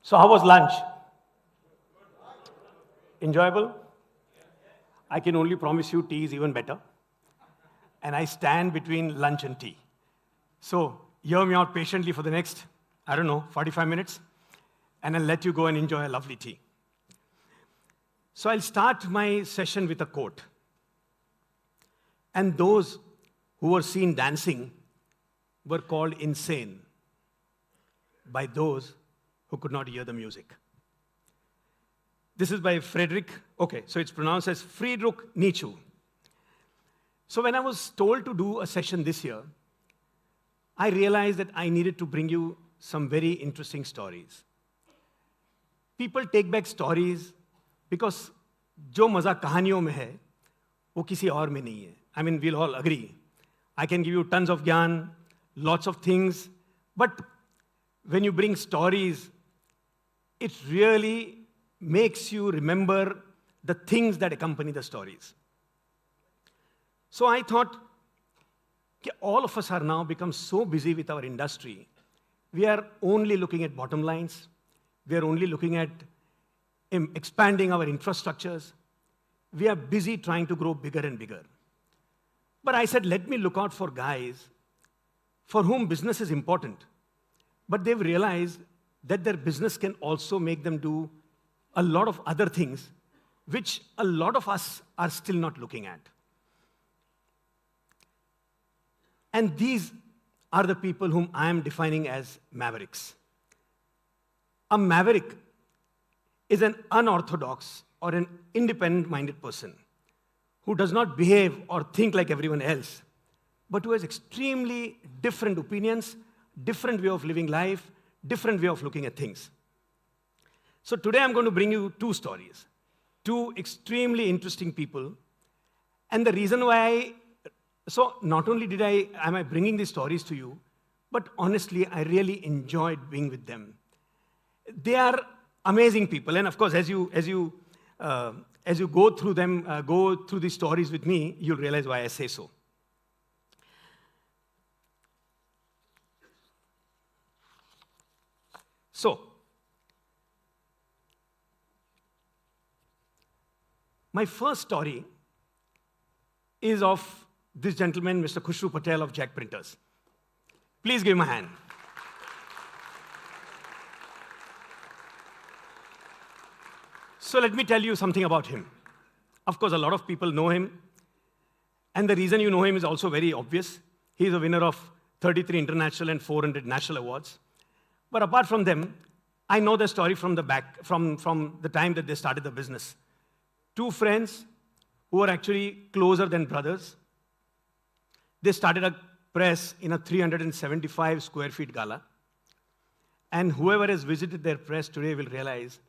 So how was lunch? Enjoyable? I can only promise you tea is even better. And I stand between lunch and tea. So hear me out patiently for the next, 45 minutes. And I'll let you go and enjoy a lovely tea. So I'll start my session with a quote. And those who were seen dancing were called insane by those who could not hear the music. This is by so it's pronounced as Friedrich Nietzsche. So when I was told to do a session this year, I realized that I needed to bring you some very interesting stories. People take back stories because जो मजा कहानियों में है, वो किसी और में नहीं है. I mean, we'll all agree. I can give you tons of gyan, lots of things, but when you bring stories, it really makes you remember the things that accompany the stories. So I thought, all of us are now become so busy with our industry. We are only looking at bottom lines. We are only looking at expanding our infrastructures. We are busy trying to grow bigger and bigger. But I said, let me look out for guys for whom business is important. But they've realized that their business can also make them do a lot of other things, which a lot of us are still not looking at. And these are the people whom I am defining as Mavericks. A Maverick is an unorthodox or an independent-minded person who does not behave or think like everyone else, but who has extremely different opinions, different way of living life, different way of looking at things. So today I'm going to bring you two stories, two extremely interesting people. And the reason why, so not only am I bringing these stories to you, but honestly, I really enjoyed being with them. They are amazing people. And of course, as you go through them, go through these stories with me, you'll realize why I say so. So, my first story is of this gentleman, Mr. Khushru Patel of Jack Printers. Please give him a hand. So let me tell you something about him. Of course, a lot of people know him. And the reason you know him is also very obvious. He is a winner of 33 international and 400 national awards. But apart from them, I know the story from the back, from the time that they started the business. Two friends who were actually closer than brothers. They started a press in a 375 square feet gala. And whoever has visited their press today will realize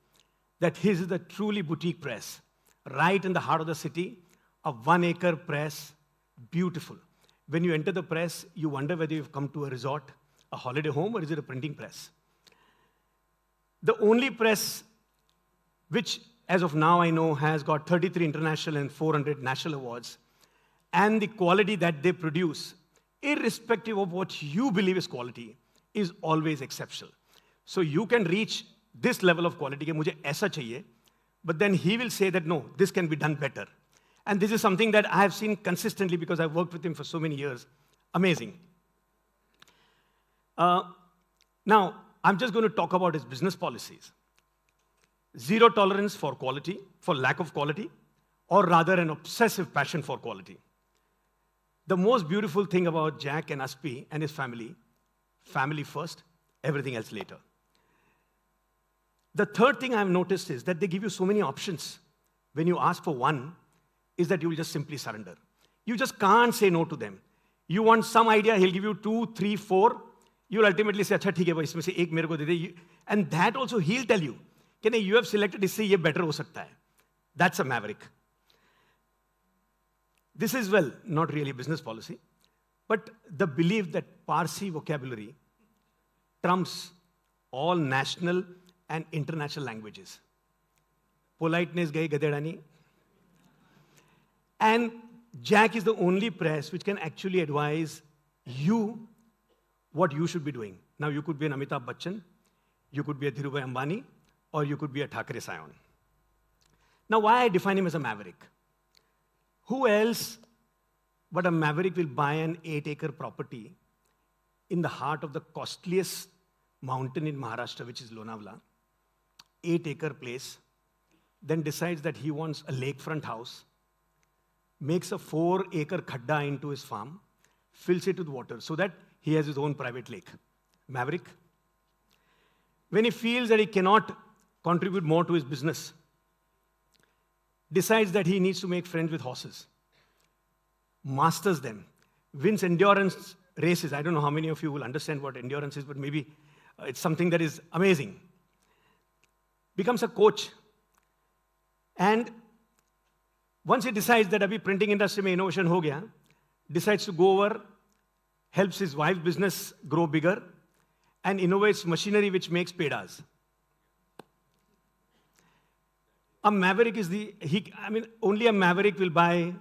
that his is the truly boutique press, right in the heart of the city, a 1 acre press, beautiful. When you enter the press, you wonder whether you've come to a resort, a holiday home, or is it a printing press? The only press which, as of now, I know has got 33 international and 400 national awards, and the quality that they produce, irrespective of what you believe is quality, is always exceptional. So you can reach this level of quality, कि मुझे ऐसा चाहिए, but then he will say that, no, this can be done better. And this is something that I have seen consistently because I've worked with him for so many years. Amazing. Now, I'm just going to talk about his business policies. Zero tolerance for quality, for lack of quality, or rather an obsessive passion for quality. The most beautiful thing about Jack and Aspi and his family first, everything else later. The third thing I've noticed is that they give you so many options. When you ask for one, is that you will just simply surrender. You just can't say no to them. You want some idea, he'll give you 2, 3, 4. You'll ultimately say, अच्छा ठीक है भाई, इसमें से एक मेरे को दे दे. And that also he'll tell you, कि नहीं, you have selected, इससे ये better हो सकता है. That's a maverick. This is, well, not really business policy, but the belief that Parsi vocabulary trumps all national and international languages. Politeness gayi gadedani. And Jack is the only press which can actually advise you what you should be doing. Now, you could be an Amitabh Bachchan, you could be a Dhirubhai Ambani, or you could be a Thackeray scion. Now, why I define him as a maverick? Who else but a maverick will buy an 8-acre property in the heart of the costliest mountain in Maharashtra, which is Lonavala, 8-acre place, then decides that he wants a lakefront house, makes a 4-acre khadda into his farm, fills it with water so that he has his own private lake. Maverick. When he feels that he cannot contribute more to his business, decides that he needs to make friends with horses, masters them, wins endurance races. I don't know how many of you will understand what endurance is, but maybe it's something that is amazing. Becomes a coach. And once he decides that abhi printing industry mein innovation ho gaya, decides to go over, helps his wife's business grow bigger, and innovates machinery which makes pedas. A maverick is only a maverick will buy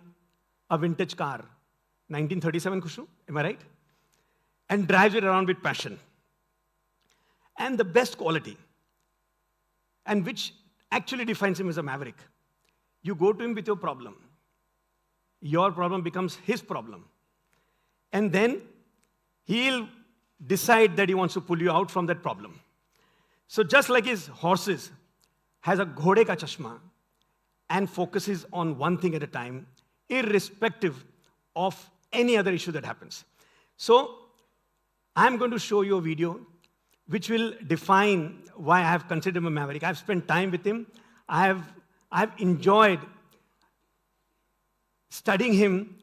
a vintage car, 1937 Khushru, am I right? And drives it around with passion. And the best quality, and which actually defines him as a maverick. You go to him with your problem. Your problem becomes his problem. And then he'll decide that he wants to pull you out from that problem. So just like his horses has a ghode ka chashma and focuses on one thing at a time, irrespective of any other issue that happens. So I'm going to show you a video which will define why I have considered him a maverick. I've spent time with him. I've enjoyed studying him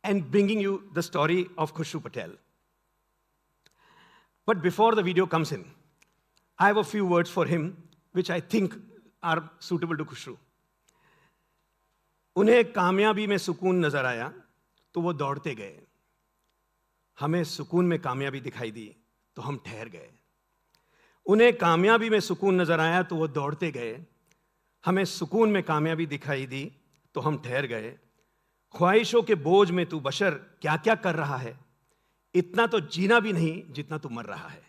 and bringing you the story of Khushru Patel. But before the video comes in, I have a few words for him which I think are suitable to Khushru. उन्हें कामयाबी में सुकून नजर आया तो वो दौड़ते गए. हमें सुकून में कामयाबी दिखाई दी तो हम ठहर गए. उन्हें कामयाबी में सुकून नजर आया तो वो दौड़ते गए. हमें सुकून में कामयाबी दिखाई दी तो हम ठहर गए. ख्वाहिशों के बोझ में तू बशर क्या क्या कर रहा है, इतना तो जीना भी नहीं जितना तू मर रहा है.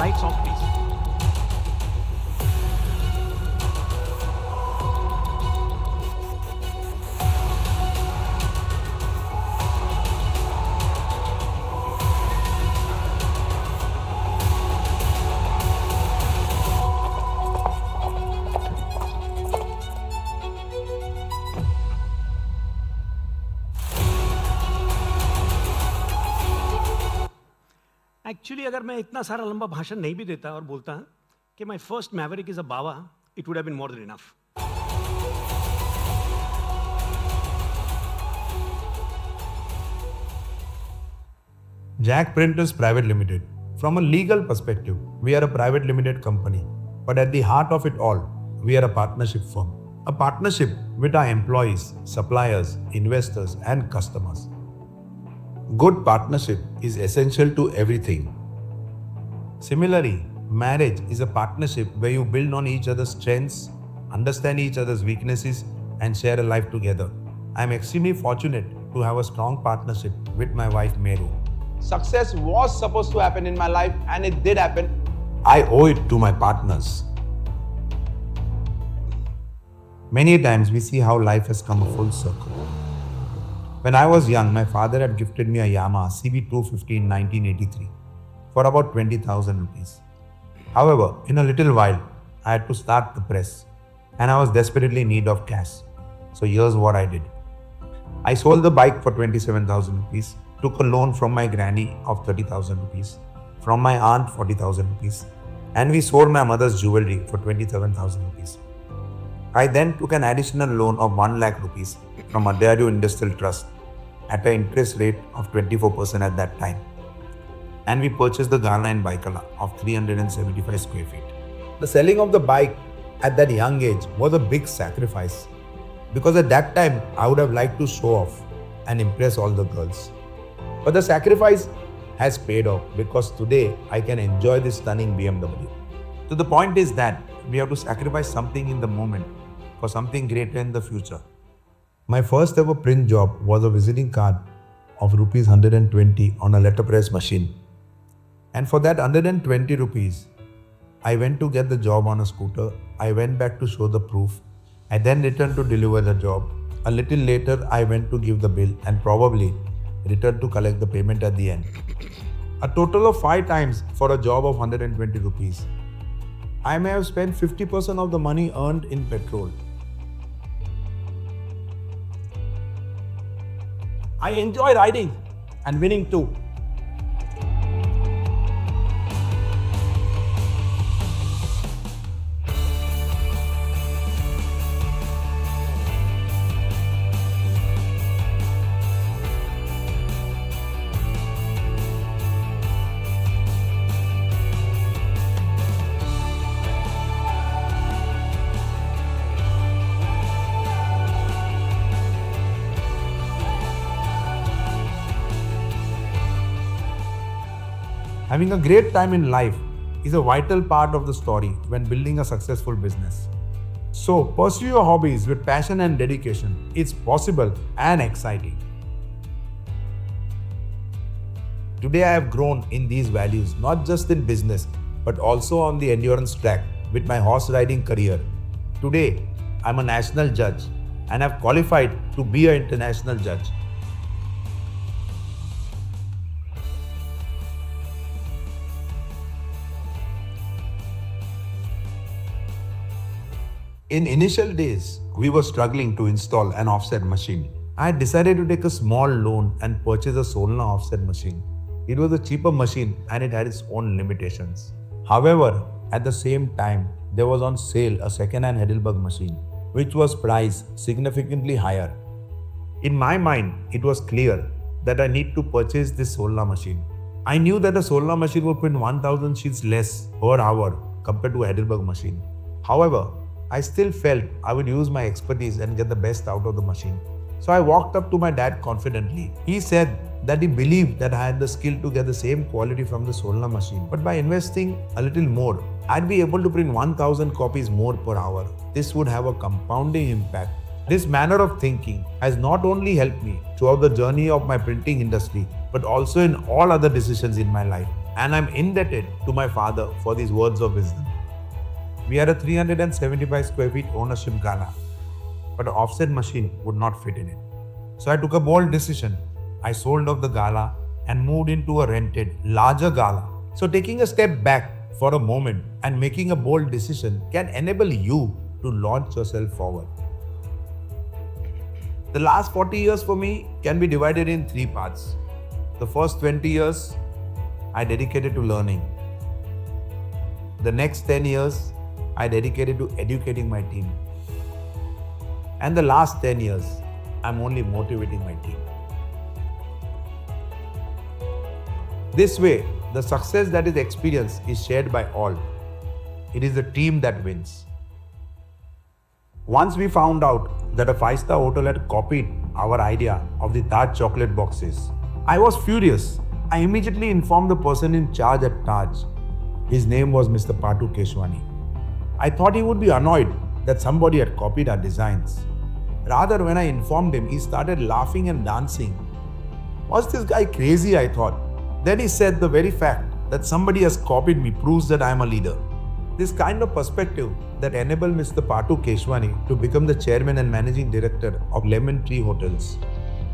Lights off, please. एक्चुअली अगर मैं इतना सारा लंबा भाषण नहीं भी देता और बोलता कि my first maverick is a Bawa, it would have been more than enough. Jack Printers Private Limited. From a legal perspective, we are a private limited company, but at the heart of it all, we are a partnership firm. A partnership with our employees, suppliers, investors, and customers. Good partnership is essential to everything. Similarly, marriage is a partnership where you build on each other's strengths, understand each other's weaknesses, and share a life together. I am extremely fortunate to have a strong partnership with my wife Meru. Success was supposed to happen in my life, and it did happen. I owe it to my partners. Many times we see how life has come a full circle. When I was young, my father had gifted me a Yamaha CB250 in 1983 for about 20,000 rupees. However, in a little while, I had to start the press and I was desperately in need of cash. So here's what I did. I sold the bike for 27,000 rupees, took a loan from my granny of 30,000 rupees, from my aunt 40,000 rupees, and we sold my mother's jewelry for 27,000 rupees. I then took an additional loan of 1 lakh rupees from Adyaru Industrial Trust at an interest rate of 24% at that time. And we purchased the Ghana in Baikala of 375 square feet. The selling of the bike at that young age was a big sacrifice because at that time I would have liked to show off and impress all the girls. But the sacrifice has paid off because today I can enjoy this stunning BMW. So the point is that we have to sacrifice something in the moment for something greater in the future. My first ever print job was a visiting card of rupees 120 on a letterpress machine. And for that 120 rupees, I went to get the job on a scooter. I went back to show the proof. I then returned to deliver the job. A little later, I went to give the bill and probably returned to collect the payment at the end. A total of 5 times for a job of 120 rupees. I may have spent 50% of the money earned in petrol. I enjoy riding and winning too. Having a great time in life is a vital part of the story when building a successful business. So pursue your hobbies with passion and dedication. It's possible and exciting. Today I have grown in these values not just in business but also on the endurance track with my horse riding career. Today I'm a national judge and have qualified to be an international judge. In initial days, we were struggling to install an offset machine. I had decided to take a small loan and purchase a Solna offset machine. It was a cheaper machine and it had its own limitations. However, at the same time, there was on sale a second-hand Heidelberg machine, which was priced significantly higher. In my mind, it was clear that I need to purchase this Solna machine. I knew that a Solna machine would print 1000 sheets less per hour compared to a Heidelberg machine. However, I still felt I would use my expertise and get the best out of the machine. So I walked up to my dad confidently. He said that he believed that I had the skill to get the same quality from the Solna machine. But by investing a little more, I'd be able to print 1000 copies more per hour. This would have a compounding impact. This manner of thinking has not only helped me throughout the journey of my printing industry, but also in all other decisions in my life. And I'm indebted to my father for these words of wisdom. We had a 375 square feet ownership gala, but an offset machine would not fit in it. So I took a bold decision. I sold off the gala and moved into a rented, larger gala. So taking a step back for a moment and making a bold decision can enable you to launch yourself forward. The last 40 years for me can be divided in 3 parts. The first 20 years I dedicated to learning. The next 10 years I dedicated to educating my team. And the last 10 years, I'm only motivating my team. This way, the success that is experienced is shared by all. It is the team that wins. Once we found out that a 5-star hotel had copied our idea of the Taj chocolate boxes, I was furious. I immediately informed the person in charge at Taj. His name was Mr. Patu Keshwani. I thought he would be annoyed that somebody had copied our designs. Rather, when I informed him, he started laughing and dancing. Was this guy crazy? I thought. Then he said the very fact that somebody has copied me proves that I am a leader. This kind of perspective that enabled Mr. Patu Keshwani to become the chairman and managing director of Lemon Tree Hotels.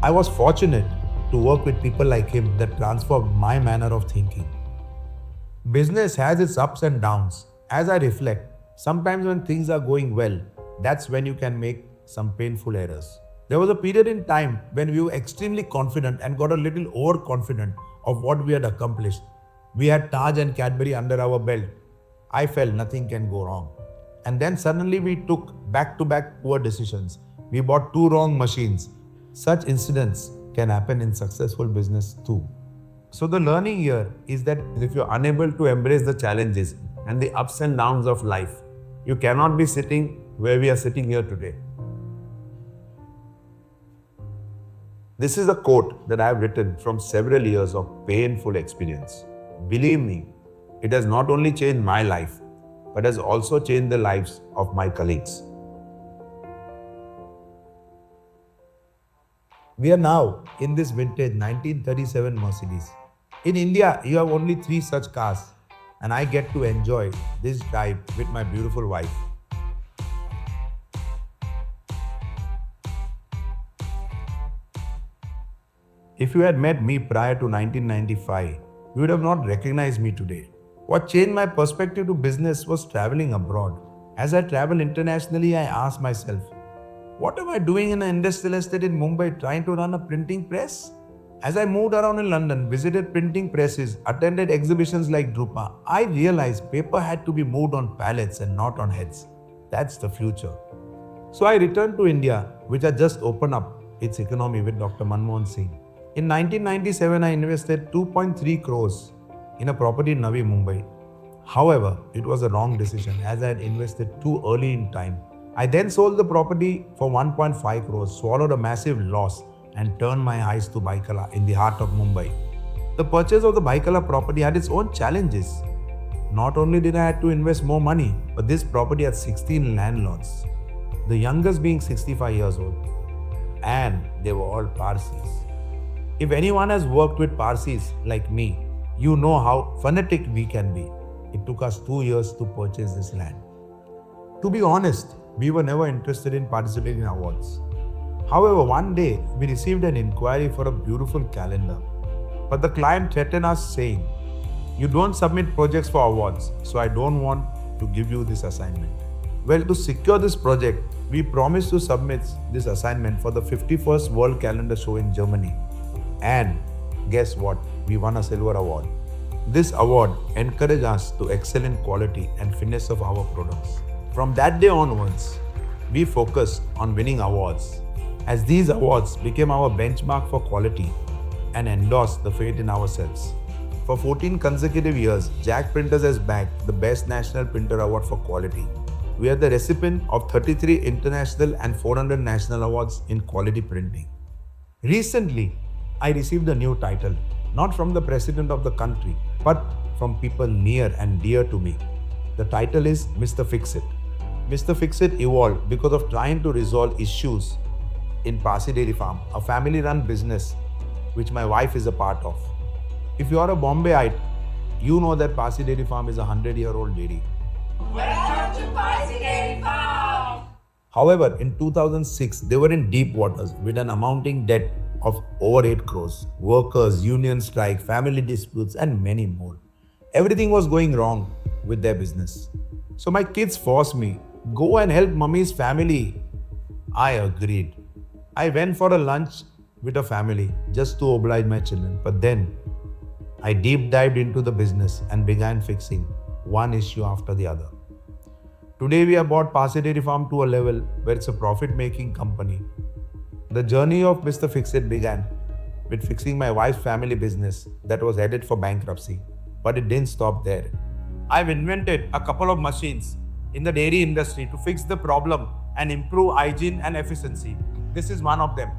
I was fortunate to work with people like him that transformed my manner of thinking. Business has its ups and downs. As I reflect, sometimes when things are going well, that's when you can make some painful errors. There was a period in time when we were extremely confident and got a little overconfident of what we had accomplished. We had Taj and Cadbury under our belt. I felt nothing can go wrong. And then suddenly we took back-to-back poor decisions. We bought 2 wrong machines. Such incidents can happen in successful business too. So the learning here is that if you're unable to embrace the challenges and the ups and downs of life, you cannot be sitting where we are sitting here today. This is a quote that I have written from several years of painful experience. Believe me, it has not only changed my life, but has also changed the lives of my colleagues. We are now in this vintage 1937 Mercedes. In India, you have only 3 such cars, and I get to enjoy this drive with my beautiful wife. If you had met me prior to 1995, you would have not recognized me today. What changed my perspective to business was traveling abroad. As I travel internationally, I ask myself, what am I doing in an industrial estate in Mumbai trying to run a printing press? As I moved around in London, visited printing presses, attended exhibitions like Drupa, I realized paper had to be moved on pallets and not on heads. That's the future. So I returned to India, which had just opened up its economy with Dr. Manmohan Singh. In 1997, I invested 2.3 crores in a property in Navi Mumbai. However, it was a wrong decision as I had invested too early in time. I then sold the property for 1.5 crores, swallowed a massive loss, and turned my eyes to Baikala in the heart of Mumbai. The purchase of the Baikala property had its own challenges. Not only did I have to invest more money, but this property had 16 landlords, the youngest being 65 years old, and they were all Parsis. If anyone has worked with Parsis like me, you know how fanatic we can be. It took us 2 years to purchase this land. To be honest, we were never interested in participating in awards. However, one day we received an inquiry for a beautiful calendar. But the client threatened us saying, "You don't submit projects for awards, so I don't want to give you this assignment." Well, to secure this project, we promised to submit this assignment for the 51st World Calendar Show in Germany. And guess what? We won a silver award. This award encouraged us to excel in quality and fitness of our products. From that day onwards, we focused on winning awards, as these awards became our benchmark for quality and endorsed the faith in ourselves. For 14 consecutive years, Jack Printers has bagged the Best National Printer Award for quality. We are the recipient of 33 international and 400 national awards in quality printing. Recently, I received a new title, not from the president of the country, but from people near and dear to me. The title is Mr. Fix-It. Mr. Fix-It evolved because of trying to resolve issues in Parsi Dairy Farm, a family-run business which my wife is a part of. If you are a Bombayite, you know that Parsi Dairy Farm is a 100-year-old dairy. Welcome to Parsi Dairy Farm! However, in 2006, they were in deep waters with an amounting debt of over 8 crores, workers, union strike, family disputes, and many more. Everything was going wrong with their business. So my kids forced me, go and help mummy's family. I agreed. I went for a lunch with a family just to oblige my children. But then I deep dived into the business and began fixing one issue after the other. Today we have brought Parsi Dairy Farm to a level where it's a profit-making company. The journey of Mr. Fix-It began with fixing my wife's family business that was headed for bankruptcy. But it didn't stop there. I've invented a couple of machines in the dairy industry to fix the problem and improve hygiene and efficiency. This is one of them.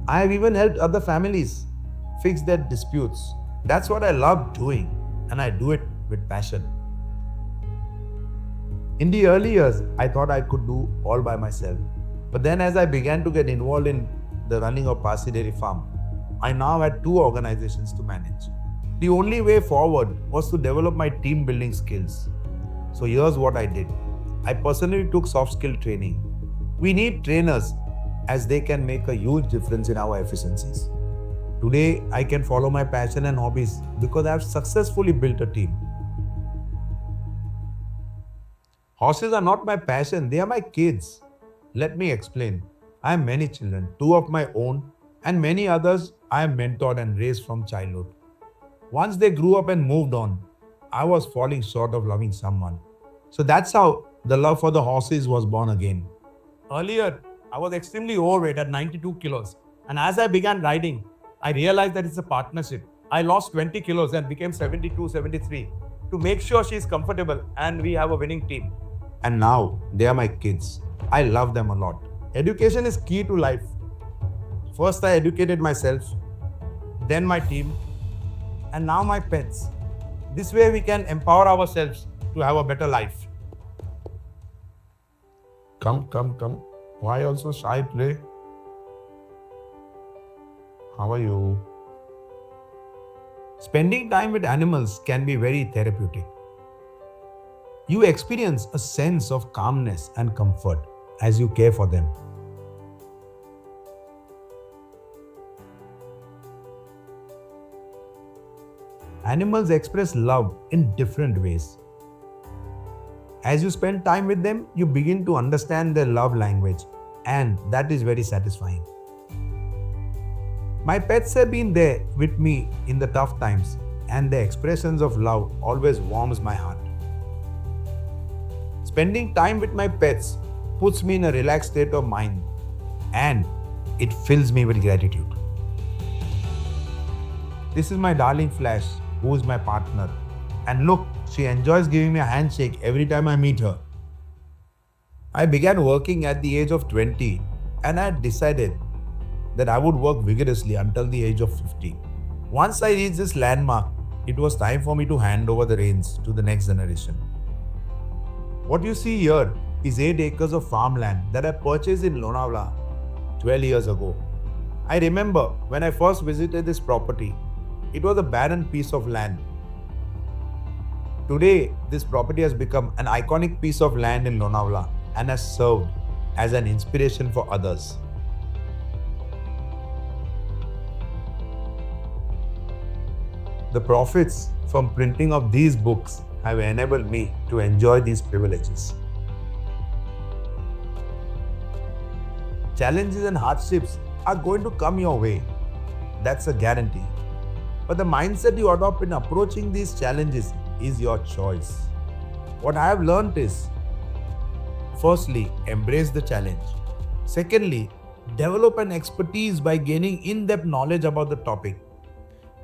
I have even helped other families fix their disputes. That's what I love doing, and I do it with passion. In the early years, I thought I could do all by myself. But then as I began to get involved in the running of Parsi Dairy Farm, I now had 2 organizations to manage. The only way forward was to develop my team building skills. So here's what I did. I personally took soft skill training. We need trainers as they can make a huge difference in our efficiencies. Today, I can follow my passion and hobbies because I have successfully built a team. Horses are not my passion, they are my kids. Let me explain. I have many children, 2 of my own, and many others I have mentored and raised from childhood. Once they grew up and moved on, I was falling short of loving someone. So that's how the love for the horses was born again. Earlier, I was extremely overweight at 92 kilos. And as I began riding, I realized that it's a partnership. I lost 20 kilos and became 72, 73 to make sure she's comfortable and we have a winning team. And now they are my kids. I love them a lot. Education is key to life. First, I educated myself, then my team, and now my pets. This way, we can empower ourselves to have a better life. Come. Why also shy today? How are you? Spending time with animals can be very therapeutic. You experience a sense of calmness and comfort as you care for them. Animals express love in different ways. As you spend time with them, you begin to understand their love language, and that is very satisfying. My pets have been there with me in the tough times, and their expressions of love always warms my heart. Spending time with my pets puts me in a relaxed state of mind, and it fills me with gratitude. This is my darling Flash, who is my partner. And look, she enjoys giving me a handshake every time I meet her. I began working at the age of 20, and I had decided that I would work vigorously until the age of 50. Once I reached this landmark, it was time for me to hand over the reins to the next generation. What you see here is 8 acres of farmland that I purchased in Lonavala 12 years ago. I remember when I first visited this property, it was a barren piece of land. Today, this property has become an iconic piece of land in Lonavala and has served as an inspiration for others. The profits from printing of these books have enabled me to enjoy these privileges. Challenges and hardships are going to come your way. That's a guarantee. But the mindset you adopt in approaching these challenges is your choice. What I have learned is, firstly, embrace the challenge. Secondly, develop an expertise by gaining in-depth knowledge about the topic.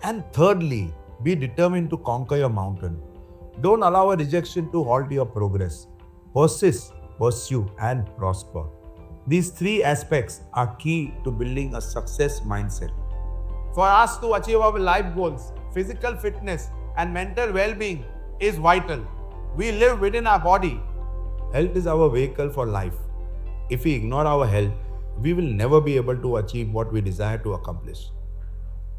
And thirdly, be determined to conquer your mountain. Don't allow a rejection to halt your progress. Persist, pursue, and prosper. These 3 aspects are key to building a success mindset. For us to achieve our life goals, physical fitness and mental well-being is vital. We live within our body. Health is our vehicle for life. If we ignore our health, we will never be able to achieve what we desire to accomplish.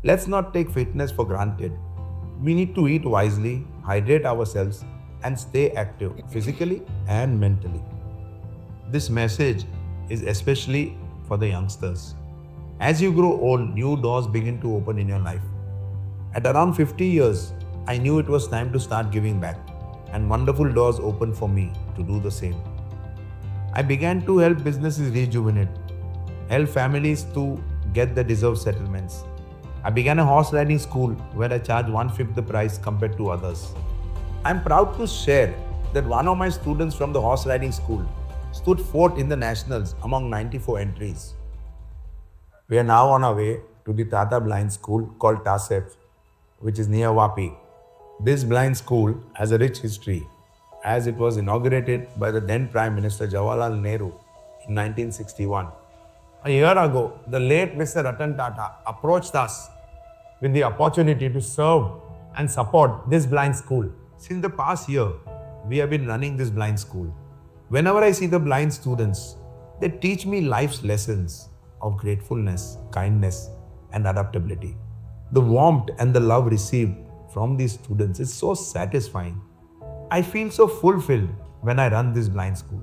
Let's not take fitness for granted. We need to eat wisely, hydrate ourselves, and stay active physically and mentally. This message is especially for the youngsters. As you grow old, new doors begin to open in your life. At around 50 years, I knew it was time to start giving back, and wonderful doors opened for me to do the same. I began to help businesses rejuvenate, help families to get the deserved settlements. I began a horse riding school where I charged 1/5 the price compared to others. I'm proud to share that one of my students from the horse riding school stood 4th in the nationals among 94 entries. We are now on our way to the Tata Blind School called TASEF, which is near Vapi. This blind school has a rich history as it was inaugurated by the then Prime Minister Jawaharlal Nehru in 1961. A year ago, the late Mr. Ratan Tata approached us with the opportunity to serve and support this blind school. Since the past year, we have been running this blind school. Whenever I see the blind students, they teach me life's lessons of gratefulness, kindness, and adaptability. The warmth and the love received from these students is so satisfying. I feel so fulfilled when I run this blind school.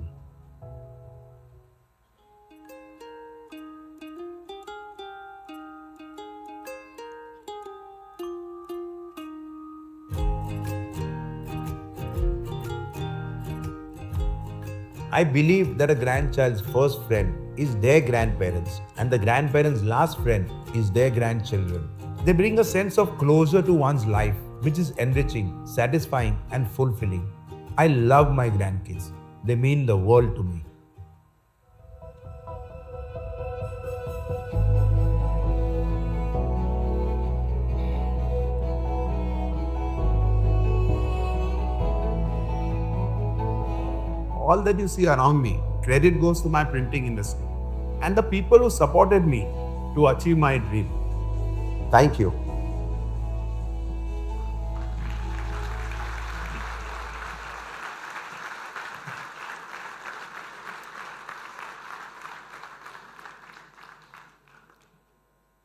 I believe that a grandchild's first friend is their grandparents, and the grandparents' last friend is their grandchildren. They bring a sense of closure to one's life, which is enriching, satisfying, and fulfilling. I love my grandkids. They mean the world to me. all that you see around me, credit goes to my printing industry and the people who supported me to achieve my dream. Thank you.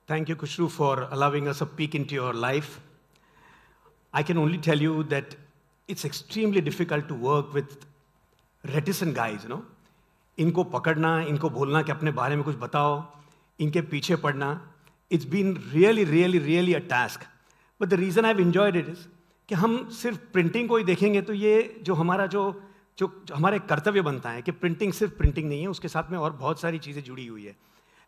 Thank you, Khushru, for allowing us a peek into your life. I can only tell you that it's extremely difficult to work with reticent guys, इनको पकड़ना, इनको बोलना कि अपने बारे में कुछ बताओ, इनके पीछे पड़ना. It's been really a task. But the reason I've enjoyed it is कि हम सिर्फ प्रिंटिंग को ही देखेंगे तो ये जो हमारा जो हमारे कर्तव्य बनता है कि प्रिंटिंग सिर्फ प्रिंटिंग नहीं है, उसके साथ में और बहुत सारी चीज़ें जुड़ी हुई है.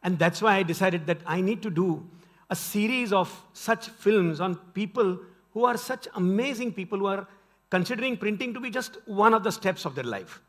And that's why I decided that I need to do a series of such films on people who are such amazing people who are considering printing to be just one of the steps of their life.